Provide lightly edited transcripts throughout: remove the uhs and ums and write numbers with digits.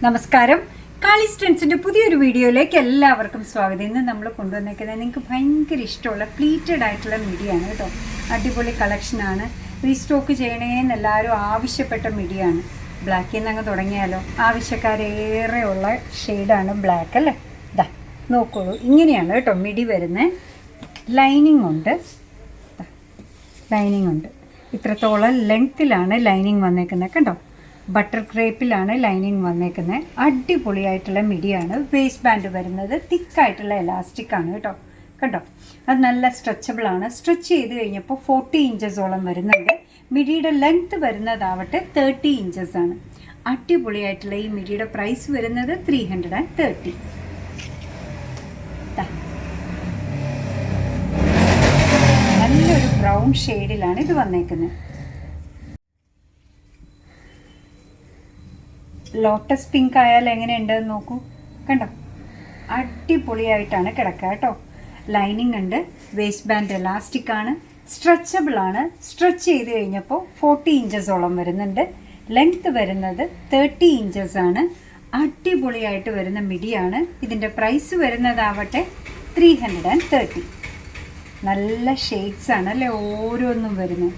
നമസ്കാരം. കാളീസ് ട്രെൻഡ്സിൻ്റെ പുതിയൊരു വീഡിയോയിലേക്ക് എല്ലാവർക്കും സ്വാഗതം. ഇന്ന് നമ്മൾ കൊണ്ടുവന്നേക്കുന്നത് നിങ്ങൾക്ക് ഭയങ്കര ഇഷ്ടമുള്ള പ്ലീറ്റഡ് ആയിട്ടുള്ള മിഡിയാണ് കേട്ടോ. അടിപൊളി കളക്ഷനാണ്. റീസ്റ്റോക്ക് ചെയ്യണേന്ന് എല്ലാവരും ആവശ്യപ്പെട്ട മിഡിയാണ്. ബ്ലാക്കിൽ നിന്ന് അങ്ങ് തുടങ്ങിയാലോ. ആവശ്യക്കാരേറെയുള്ള ഷെയ്ഡാണ് ബ്ലാക്ക് അല്ലേ. ഇതാ നോക്കോളൂ, ഇങ്ങനെയാണ് കേട്ടോ മിഡി വരുന്നത്. ലൈനിങ് ഉണ്ട്, ലൈനിങ് ഉണ്ട്. ഇത്രത്തോളം ലെങ്ത്തിലാണ് ലൈനിങ് വന്നേക്കുന്നത് കണ്ടോ. ബട്ടർ ക്രേപ്പിലാണ് ലൈനിങ് വന്നേക്കുന്നത്. അടിപൊളിയായിട്ടുള്ള മിഡിയാണ്. വേസ്റ്റ് ബാൻഡ് വരുന്നത് തിക്കായിട്ടുള്ള എലാസ്റ്റിക് ആണ് കേട്ടോ. കണ്ടോ, അത് നല്ല സ്ട്രെച്ചബിളാണ്. സ്ട്രെച്ച് ചെയ്ത് കഴിഞ്ഞപ്പോൾ 40 ഇഞ്ചസോളം വരുന്നുണ്ട്. മിഡിയുടെ ലെങ്ത്ത് വരുന്നതാവട്ടെ 30 ഇഞ്ചസ് ആണ്. അടിപൊളിയായിട്ടുള്ള ഈ മിഡിയുടെ പ്രൈസ് വരുന്നത് 330. നല്ലൊരു ബ്രൗൺ ഷെയ്ഡിലാണ് ഇത് വന്നേക്കുന്നത്. ലോട്ടസ് പിങ്ക് ആയാൽ എങ്ങനെയുണ്ടെന്ന് നോക്കൂ. കണ്ടോ, അടിപൊളിയായിട്ടാണ് കിടക്കുക കേട്ടോ. ലൈനിങ് ഉണ്ട്. വേസ്റ്റ് ബാൻഡ് എലാസ്റ്റിക് ആണ്. സ്ട്രെച്ചബിൾ ആണ്. സ്ട്രെച്ച് ചെയ്ത് കഴിഞ്ഞപ്പോൾ 40 ഇഞ്ചസോളം വരുന്നുണ്ട്. ലെങ്ത്ത് വരുന്നത് 30 ഇഞ്ചസ് ആണ്. അടിപൊളിയായിട്ട് വരുന്ന മിഡിയാണ്. ഇതിൻ്റെ പ്രൈസ് വരുന്നതാവട്ടെ 330. നല്ല ഷെയ്ഡ്സ് ആണ് അല്ലേ ഓരോന്നും വരുന്നത്.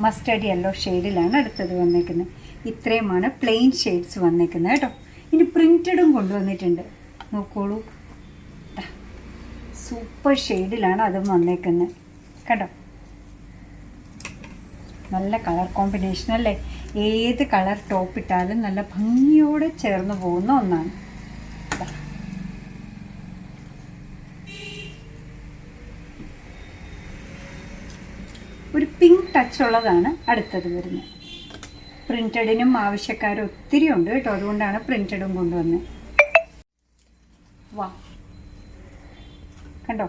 മസ്റ്റർഡ് യെല്ലോ ഷെയ്ഡിലാണ് അടുത്തത് വന്നേക്കുന്നത്. ഇത്രയുമാണ് പ്ലെയിൻ ഷെയ്ഡ്സ് വന്നേക്കുന്നത് കേട്ടോ. ഇനി പ്രിൻറ്റഡും കൊണ്ടുവന്നിട്ടുണ്ട്. നോക്കോളൂ, സൂപ്പർ ഷെയ്ഡിലാണ് അതും വന്നേക്കുന്നത് കേട്ടോ. നല്ല കളർ കോമ്പിനേഷൻ അല്ലേ. ഏത് കളർ ടോപ്പ് ഇട്ടാലും നല്ല ഭംഗിയോടെ ചേർന്ന് പോകുന്ന ഒന്നാണ്. ഒരു പിങ്ക് ടച്ച് ഉള്ളതാണ് അടുത്തത് വരുന്നത്. പ്രിൻറ്റഡിനും ആവശ്യക്കാർ ഒത്തിരി ഉണ്ട് കേട്ടോ. അതുകൊണ്ടാണ് പ്രിൻറ്റഡും കൊണ്ടുവന്നത്. വാ, കണ്ടോ,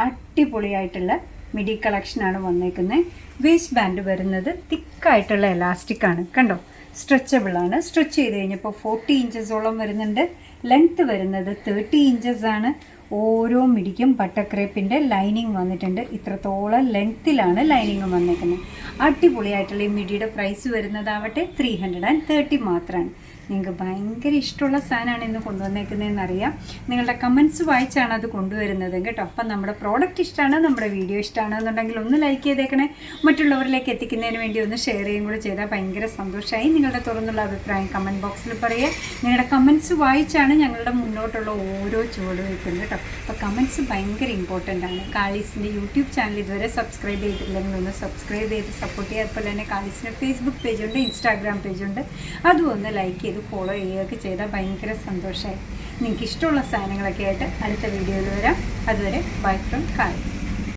അടിപൊളിയായിട്ടുള്ള മിഡി കളക്ഷനാണ് വന്നേക്കുന്നത്. വേസ്റ്റ് ബാൻഡ് വരുന്നത് തിക്കായിട്ടുള്ള എലാസ്റ്റിക് ആണ് കണ്ടോ. സ്ട്രെച്ചബിളാണ്. സ്ട്രെച്ച് ചെയ്ത് കഴിഞ്ഞപ്പോൾ 40 ഇഞ്ചസോളം വരുന്നുണ്ട്. ലെങ്ത്ത് വരുന്നത് 30 ഇഞ്ചസ് ആണ്. ഓരോ മിഡിക്കും ബട്ടർക്രേപ്പിൻ്റെ ലൈനിങ് വന്നിട്ടുണ്ട്. ഇത്രത്തോളം ലെങ്ത്തിലാണ് ലൈനിങ് വന്നേക്കുന്നത്. അടിപൊളിയായിട്ടുള്ള ഈ മിഡിയുടെ പ്രൈസ് വരുന്നതാവട്ടെ 330 മാത്രമാണ്. നിങ്ങൾക്ക് ഭയങ്കര ഇഷ്ടമുള്ള സാധനമാണ് ഇന്ന് കൊണ്ടുവന്നേക്കുന്നതെന്ന് അറിയാം. നിങ്ങളുടെ കമൻറ്റ്സ് വായിച്ചാണ് അത് കൊണ്ടുവരുന്നത് കേട്ടോ. അപ്പം നമ്മുടെ പ്രോഡക്റ്റ് ഇഷ്ടമാണ്, നമ്മുടെ വീഡിയോ ഇഷ്ടമാണെന്നുണ്ടെങ്കിൽ ഒന്ന് ലൈക്ക് ചെയ്തേക്കണേ. മറ്റുള്ളവരിലേക്ക് എത്തിക്കുന്നതിന് വേണ്ടി ഒന്ന് ഷെയർ ചെയ്യുകയും കൂടെ ചെയ്താൽ ഭയങ്കര സന്തോഷമായി. നിങ്ങളുടെ തുറന്നുള്ള അഭിപ്രായം കമൻറ്റ് ബോക്സിൽ പറയുക. നിങ്ങളുടെ കമൻറ്റ്സ് വായിച്ചാണ് ഞങ്ങളുടെ മുന്നോട്ടുള്ള ഓരോ ചുവട് വയ്ക്കുന്നത് കേട്ടോ. അപ്പോൾ കമൻറ്റ്സ് ഭയങ്കര ഇമ്പോർട്ടൻ്റ് ആണ്. കാളീസിൻ്റെ യൂട്യൂബ് ചാനൽ ഇതുവരെ സബ്സ്ക്രൈബ് ചെയ്തിട്ടില്ലെങ്കിൽ ഒന്ന് സബ്സ്ക്രൈബ് ചെയ്ത് സപ്പോർട്ട് ചെയ്യുക. അതുപോലെ തന്നെ കാളീസിൻ്റെ ഫേസ്ബുക്ക് പേജുണ്ട്, ഇൻസ്റ്റാഗ്രാം പേജുണ്ട്. അതും ഒന്ന് ലൈക്ക് ചെയ്ത് ഫോളോ ചെയ്യുകയൊക്കെ ചെയ്താൽ ഭയങ്കര സന്തോഷമായി. നിങ്ങൾക്ക് ഇഷ്ടമുള്ള സാധനങ്ങളൊക്കെ ആയിട്ട് അടുത്ത വീഡിയോയിൽ വരാം. അതുവരെ ബൈ ഫ്രം കാളീസ്.